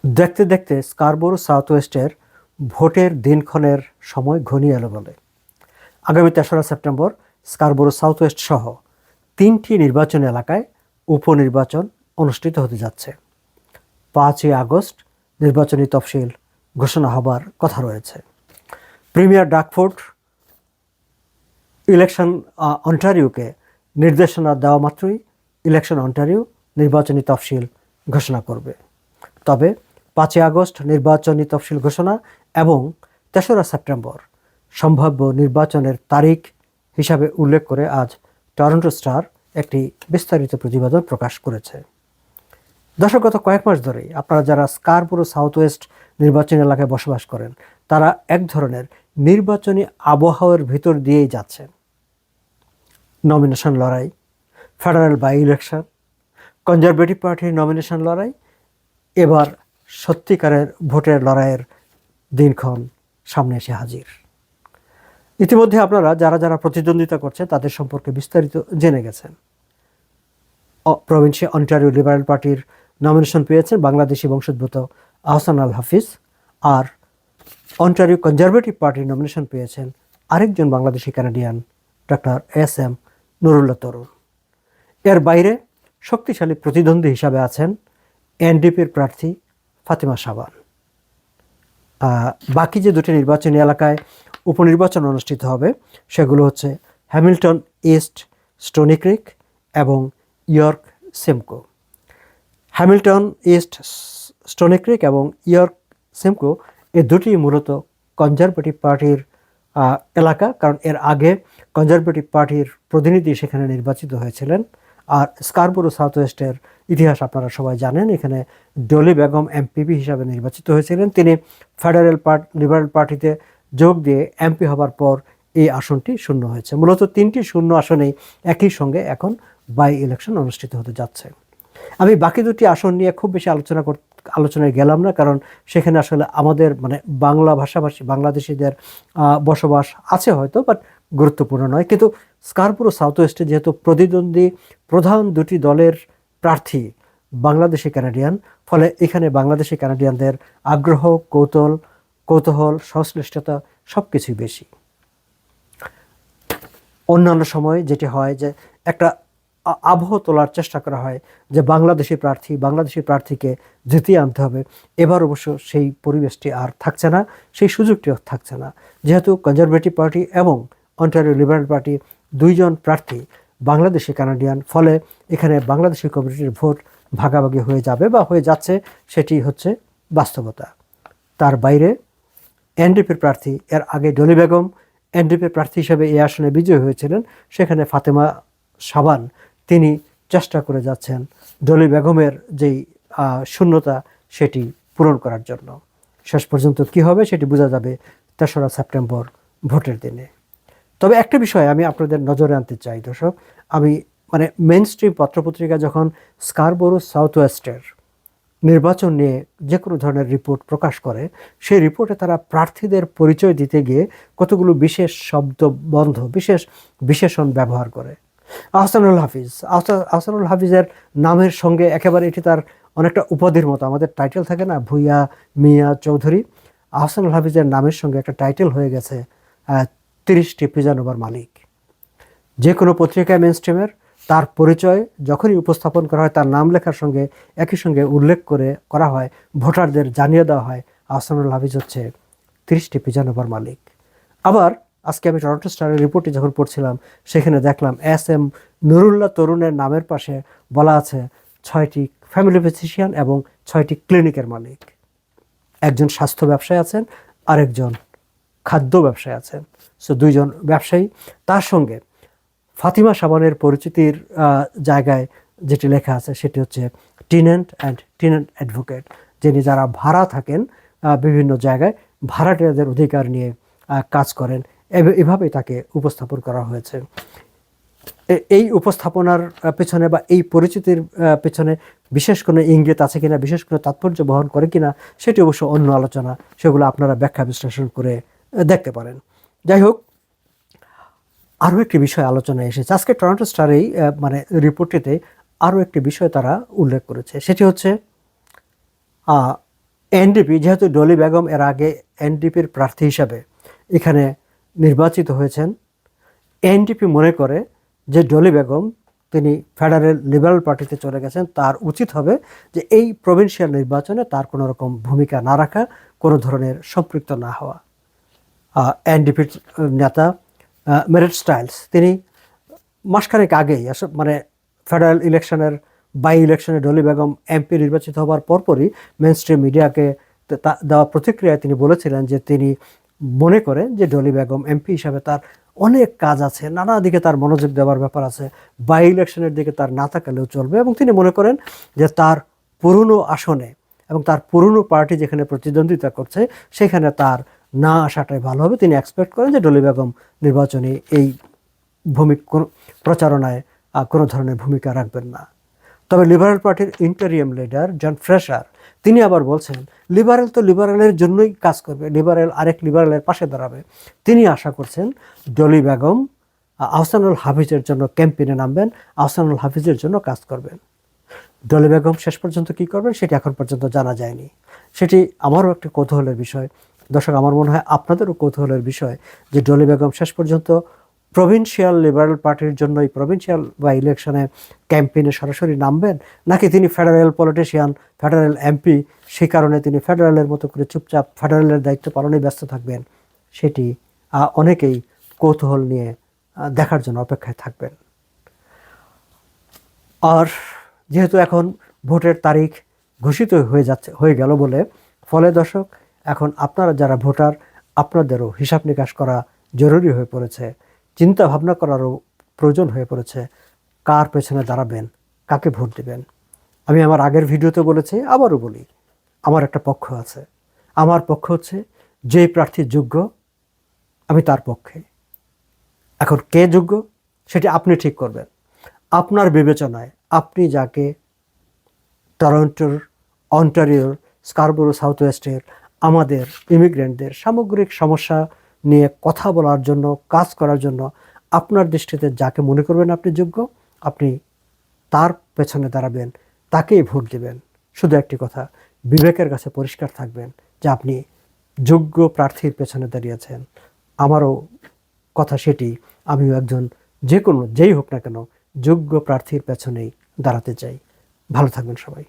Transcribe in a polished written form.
দেখতে দেখতে Scarborough south ওয়েস্টের ভোটের দিনক্ষণের সময় ঘনিয়ে এলো বলে আগামী ৩রা সেপ্টেম্বর স্কারবোরো সাউথ ওয়েস্ট সহ ৩টি নির্বাচনী এলাকায় উপনির্বাচন অনুষ্ঠিত হতে যাচ্ছে। ৫ই আগস্ট নির্বাচনী তফসিল ঘোষণা হবার কথা রয়েছে। প্রিমিয়ার ডাকফোর্ড ইলেকশন অন্টারিওকে নির্দেশনা দেওয়া মাত্রই ইলেকশন অন্টারিও নির্বাচনী তফসিল ঘোষণা করবে। তবে ৫ই আগস্ট নির্বাচনী তফসিল ঘোষণা এবং ৩রা সেপ্টেম্বর সম্ভাব্য নির্বাচনের তারিখ হিসাবে উল্লেখ করে আজ টরন্টো স্টার একটি বিস্তারিত প্রতিবেদন প্রকাশ করেছে। দর্শক, গত কয়েক মাস ধরেই আপনারা যারা স্কারবোরো সাউথ ওয়েস্ট নির্বাচনী এলাকায় বসবাস করেন তারা এক ধরনের নির্বাচনী আবহাওয়ার ভিতর দিয়েই যাচ্ছেন। নমিনেশন লড়াই, ফেডারেল বাই ইলেকশন, কনজারভেটিভ পার্টির নমিনেশন লড়াই, এবার সত্যিকারের ভোটের লড়াইয়ের দিনক্ষণ সামনে এসে হাজির। ইতিমধ্যে আপনারা যারা যারা প্রতিদ্বন্দ্বিতা করছে তাদের সম্পর্কে বিস্তারিত জেনে গেছেন। প্রভিন্সে অন্টারিও লিবারেল পার্টির নমিনেশন পেয়েছেন বাংলাদেশি বংশোদ্ভূত আহসান আল হাফিজ, আর অন্টারিও কনজারভেটিভ পার্টির নমিনেশন পেয়েছেন আরেকজন Bangladeshi Canadian doctor S M. Nurullah Tarun. এর বাইরে শক্তিশালী প্রতিদ্বন্দ্বী হিসাবে আছেন এনডিপির প্রার্থী ফাতিমা শাবান। বাকি যে দুটি নির্বাচনী এলাকায় উপনির্বাচন অনুষ্ঠিত হবে সেগুলো হচ্ছে হ্যামিল্টন ইস্ট স্টোনি ক্রিক এবং ইয়র্ক সিমকো। হ্যামিল্টন ইস্ট স্টোনি ক্রিক এবং ইয়র্ক সিমকো এই দুটি মূলত কনজারভেটিভ পার্টির এলাকা, কারণ এর আগে কনজারভেটিভ পার্টির প্রতিনিধি সেখানে নির্বাচিত হয়েছিলেন। আর স্কারবোরো সাউথ ওয়েস্টের ইতিহাস আপনারা সবাই জানেন। এখানে ডলি বেগম এমপিপি হিসাবে নির্বাচিত হয়েছিলেন। তিনি ফেডারেল লিবারেল পার্টিতে যোগ দিয়ে এমপি হবার পর এই আসনটি শূন্য হয়েছে। মূলত 3টি শূন্য আসনেই একই সঙ্গে এখন বাই ইলেকশন অনুষ্ঠিত হতে যাচ্ছে। আমি বাকি দুটি আসন নিয়ে খুব বেশি আলোচনায় গেলাম না, কারণ সেখানে আসলে আমাদের বাংলা ভাষাভাষী বাংলাদেশিদের বসবাস আছে হয়তো, বাট গুরুত্বপূর্ণ নয়। কিন্তু স্কারবোরো সাউথ ওয়েস্টে যেহেতু প্রতিদ্বন্দ্বী প্রধান দুটি দলের প্রার্থী বাংলাদেশি কানাডিয়ান, ফলে এখানে বাংলাদেশি কানাডিয়ানদের আগ্রহ, কৌতূহল, সংশ্লিষ্টতা সব কিছুই বেশি। অন্যান্য সময় যেটি হয় যে একটা আবহ তোলার চেষ্টা করা হয় যে বাংলাদেশি প্রার্থীকে জিতিয়ে আনতে হবে। এবার অবশ্য সেই পরিবেশটি আর থাকছে না, সেই সুযোগটিও থাকছে না। যেহেতু কনজারভেটিভ পার্টি এবং অন্টারিও লিবারেল পার্টি দুইজন প্রার্থী বাংলাদেশি কানাডিয়ান, ফলে এখানে বাংলাদেশি কমিউনিটির ভোট ভাগাভাগি হয়ে যাবে বা হয়ে যাচ্ছে, সেটি হচ্ছে বাস্তবতা। তার বাইরে এনডিপির প্রার্থী, এর আগে ডলি বেগম এনডিপির প্রার্থী হিসেবে এই আসনে বিজয়ী হয়েছিলেন, সেখানে ফাতেমা শাবান তিনি চেষ্টা করে যাচ্ছেন ডলি বেগমের যেই শূন্যতা সেটি পূরণ করার জন্য। শেষ পর্যন্ত কি হবে সেটি বোঝা যাবে ৩রা সেপ্টেম্বর ভোটের দিনে। তবে একটা বিষয় আমি আপনাদের নজরে আনতে চাই দর্শক, আমি মেইন স্ট্রিম পত্রপত্রিকা যখন স্কারবোরো সাউথ ওয়েস্টের নির্বাচন নিয়ে যে কোনো ধরনের রিপোর্ট প্রকাশ করে, সেই রিপোর্টে তারা প্রার্থীদের পরিচয় দিতে গিয়ে কতগুলো বিশেষ শব্দবন্ধ, বিশেষ বিশেষণ ব্যবহার করে। আহসানুল হাফিজের নামের সঙ্গে একেবারে এটি তার অনেকটা উপাধির মতো। আমাদের টাইটেল থাকে না, ভুইয়া, মিয়া, চৌধুরী। আহসানুল হাফিজের নামের সঙ্গে একটা টাইটেল হয়ে গেছে 30টি পিজানোবার মালিক। যে কোনো পত্রিকায় মেইন স্ট্রিমের তার পরিচয় যখনই উপস্থাপন করা হয়, তার নাম লেখার সঙ্গে একই সঙ্গে উল্লেখ করা হয়, ভোটারদের জানিয়ে দেওয়া হয় আহসানুল হাফিজ হচ্ছে 30টি পিজানোবার মালিক। আবার আজকে আমি টরন্টো স্টারের রিপোর্টটি যখন পড়ছিলাম, সেখানে দেখলাম এস.এম. নুরুল্লাহ তরুণের নামের পাশে বলা আছে 6টি ফ্যামিলি ফিজিশিয়ান এবং 6টি ক্লিনিকের মালিক। একজন স্বাস্থ্য ব্যবসায়ী আছেন, আরেকজন খাদ্য ব্যবসায়ী আছেন। সো দুইজন ব্যবসায়ী। তার সঙ্গে ফাতিমা শাবানের পরিচিতির জায়গায় যেটি লেখা আছে সেটি হচ্ছে টেনেন্ট অ্যাডভোকেট, যিনি যারা ভাড়া থাকেন বিভিন্ন জায়গায় ভাড়াটিয়াদের অধিকার নিয়ে কাজ করেন। এভাবেই তাকে উপস্থাপন করা হয়েছে। এই উপস্থাপনার পেছনে বা এই পরিচিতির পেছনে বিশেষ কোনো ইঙ্গিত আছে কিনা, বিশেষ কোনো তাৎপর্য বহন করে কিনা, সেটি অবশ্য অন্য আলোচনা, সেগুলো আপনারা ব্যাখ্যা বিশ্লেষণ করে দেখতে পারেন। যাই হোক, আরও একটি বিষয় আলোচনায় এসেছে আজকে টরন্টো স্টারেই রিপোর্টটিতে। আরও একটি বিষয় তারা উল্লেখ করেছে, সেটি হচ্ছে এনডিপি, যেহেতু ডলি বেগম এর আগে এনডিপির প্রার্থী হিসাবে এখানে নির্বাচিত হয়েছেন, এনডিপি মনে করে যে ডলি বেগম তিনি ফেডারেল লিবারেল পার্টিতে চলে গেছেন, তার উচিত হবে যে এই প্রভিন্সিয়াল নির্বাচনে তার কোনো রকম ভূমিকা না রাখা, কোনো ধরনের সম্পৃক্ত না হওয়া। এনডিপির নেতা মেরিট স্টাইলস তিনি মাসখানেক আগেই মানে ফেডারেল ইলেকশনের বাই ইলেকশনে ডলি বেগম এমপি নির্বাচিত হওয়ার পরপরই মেন স্ট্রিম মিডিয়াকে দেওয়া প্রতিক্রিয়ায় তিনি বলেছিলেন যে তিনি মনে করেন যে ডলি বেগম এমপি হিসাবে তার অনেক কাজ আছে, নানা দিকে তার মনোযোগ দেওয়ার ব্যাপার আছে, বাই ইলেকশনের দিকে তার না তাকালেও চলবে, এবং তিনি মনে করেন যে তার পুরনো আসনে এবং তার পুরনো পার্টি যেখানে প্রতিদ্বন্দ্বিতা করছে সেখানে তার না আসাটাই ভালো হবে। তিনি এক্সপেক্ট করেন যে ডলি বেগম নির্বাচনে এই প্রচারণায় কোনো ধরনের ভূমিকা রাখবেন না। তবে লিবারেল পার্টির ইন্টারিয়াম লিডার জন ফ্রেশার তিনি আবার বলছেন লিবারেল তো লিবারেলের জন্যই কাজ করবে, লিবারেল আরেক লিবারেলের পাশে দাঁড়াবে। তিনি আশা করছেন ডলি বেগম আহসানুল হাফিজের জন্য ক্যাম্পেইনে নামবেন, আহসানুল হাফিজের জন্য কাজ করবেন। ডলি বেগম শেষ পর্যন্ত কী করবেন সেটি এখন পর্যন্ত জানা যায়নি। সেটি আমারও একটি কৌতূহলের বিষয়। দর্শক, আমার মনে হয় আপনাদেরও কৌতূহলের বিষয় যে ডলি বেগম শেষ পর্যন্ত প্রভিন্সিয়াল লিবারেল পার্টির জন্য এই প্রভিন্সিয়াল বা ইলেকশনে ক্যাম্পেইনে সরাসরি নামবেন, নাকি তিনি ফেডারেল পলিটিশিয়ান, ফেডারেল এমপি, সেই কারণে তিনি ফেডারেলের মতো করে চুপচাপ ফেডারেলের দায়িত্ব পালনে ব্যস্ত থাকবেন, সেটি অনেকেই কৌতূহল নিয়ে দেখার জন্য অপেক্ষায় থাকবেন। আর যেহেতু এখন ভোটের তারিখ ঘোষিত হয়ে গেল বলে ফলে দর্শক, এখন আপনারা যারা ভোটার আপনাদেরও হিসাব নিকাশ করা জরুরি হয়ে পড়েছে, চিন্তা ভাবনা করারও প্রয়োজন হয়ে পড়েছে। কার পেছনে দাঁড়াবেন, কাকে ভোট দেবেন? আমি আমার আগের ভিডিওতে বলেছি, আবারও বলি, আমার একটা পক্ষ আছে। আমার পক্ষ হচ্ছে যে প্রার্থী যোগ্য আমি তার পক্ষে। এখন কে যোগ্য সেটি আপনি ঠিক করবেন আপনার বিবেচনায়। আপনি যাকে টরন্টোর, অন্টারিওর, স্কারবোরো সাউথ ওয়েস্টের আমাদের ইমিগ্রেন্টদের সামগ্রিক সমস্যা নিয়ে কথা বলার জন্য, কাজ করার জন্য আপনার দৃষ্টিতে যাকে মনে করবেন আপনি যোগ্য, আপনি তার পেছনে দাঁড়াবেন, তাকেই ভোট দেবেন। শুধু একটি কথা, বিবেকের কাছে পরিষ্কার থাকবেন যে আপনি যোগ্য প্রার্থীর পেছনে দাঁড়িয়েছেন। আমারও কথা সেটি, আমিও একজন যেই হোক না কেন যোগ্য প্রার্থীর পেছনেই দাঁড়াতে চাই। ভালো থাকবেন সবাই।